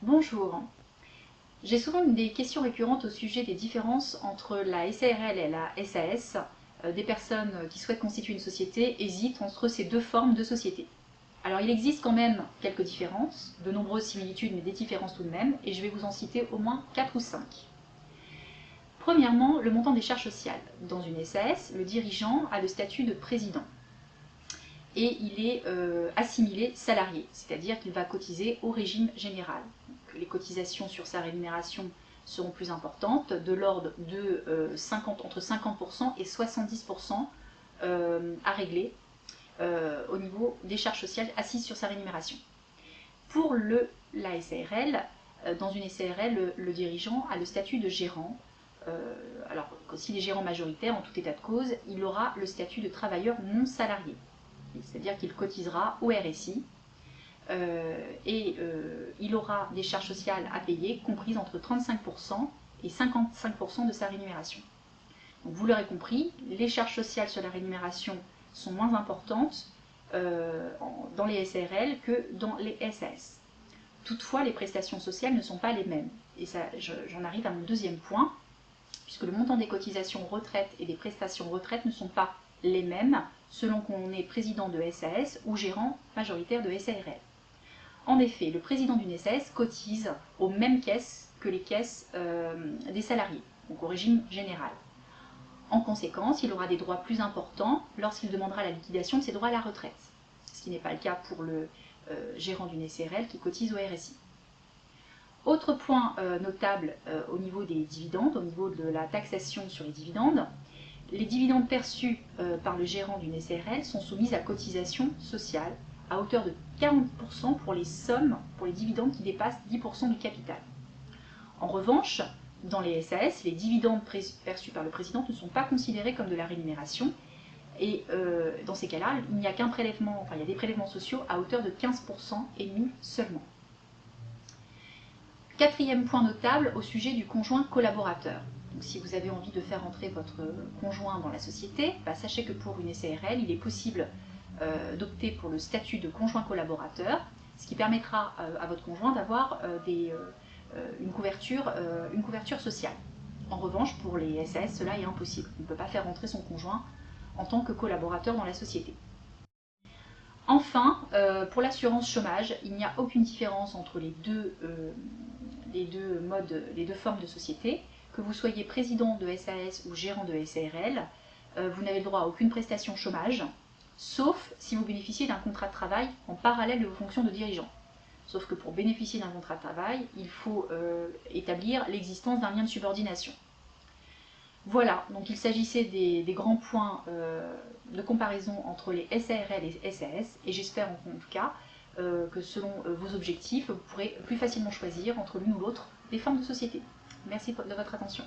Bonjour. J'ai souvent des questions récurrentes au sujet des différences entre la SARL et la SAS. Des personnes qui souhaitent constituer une société hésitent entre ces deux formes de société. Alors il existe quand même quelques différences, de nombreuses similitudes mais des différences tout de même, et je vais vous en citer au moins 4 ou 5. Premièrement, le montant des charges sociales. Dans une SAS, le dirigeant a le statut de président et il est assimilé salarié, c'est-à-dire qu'il va cotiser au régime général. Donc, les cotisations sur sa rémunération seront plus importantes, de l'ordre de entre 50% et 70% à régler au niveau des charges sociales assises sur sa rémunération. Pour la SARL, dans une SARL, le dirigeant a le statut de gérant. Alors, s'il est gérant majoritaire, en tout état de cause, il aura le statut de travailleur non salarié. C'est-à-dire qu'il cotisera au RSI et il aura des charges sociales à payer comprises entre 35% et 55% de sa rémunération. Donc vous l'aurez compris, les charges sociales sur la rémunération sont moins importantes dans les SARL que dans les SAS. Toutefois, les prestations sociales ne sont pas les mêmes. Et j'en arrive à mon deuxième point, puisque le montant des cotisations retraite et des prestations retraite ne sont pas les mêmes selon qu'on est président de SAS ou gérant majoritaire de SARL. En effet, le président d'une SAS cotise aux mêmes caisses que les caisses des salariés, donc au régime général. En conséquence, il aura des droits plus importants lorsqu'il demandera la liquidation de ses droits à la retraite, ce qui n'est pas le cas pour le gérant d'une SARL qui cotise au RSI. Autre point notable au niveau des dividendes, au niveau de la taxation sur les dividendes perçus par le gérant d'une SARL sont soumis à cotisation sociale à hauteur de 40% pour les dividendes qui dépassent 10% du capital. En revanche, dans les SAS, les dividendes perçus par le président ne sont pas considérés comme de la rémunération et dans ces cas-là, il n'y a qu'un prélèvement, il y a des prélèvements sociaux à hauteur de 15% et demi seulement. Quatrième point notable au sujet du conjoint collaborateur. Donc, si vous avez envie de faire entrer votre conjoint dans la société, sachez que pour une SARL, il est possible d'opter pour le statut de conjoint collaborateur, ce qui permettra à votre conjoint d'avoir une couverture sociale. En revanche, pour les SAS, cela est impossible. On ne peut pas faire entrer son conjoint en tant que collaborateur dans la société. Enfin, pour l'assurance chômage, il n'y a aucune différence entre les deux formes de société. Que vous soyez président de SAS ou gérant de SARL, vous n'avez le droit à aucune prestation chômage, sauf si vous bénéficiez d'un contrat de travail en parallèle de vos fonctions de dirigeant. Sauf que pour bénéficier d'un contrat de travail, il faut établir l'existence d'un lien de subordination. Voilà, donc il s'agissait des grands points de comparaison entre les SARL et les SAS, et j'espère en tout cas que selon vos objectifs, vous pourrez plus facilement choisir entre l'une ou l'autre des formes de société. Merci de votre attention.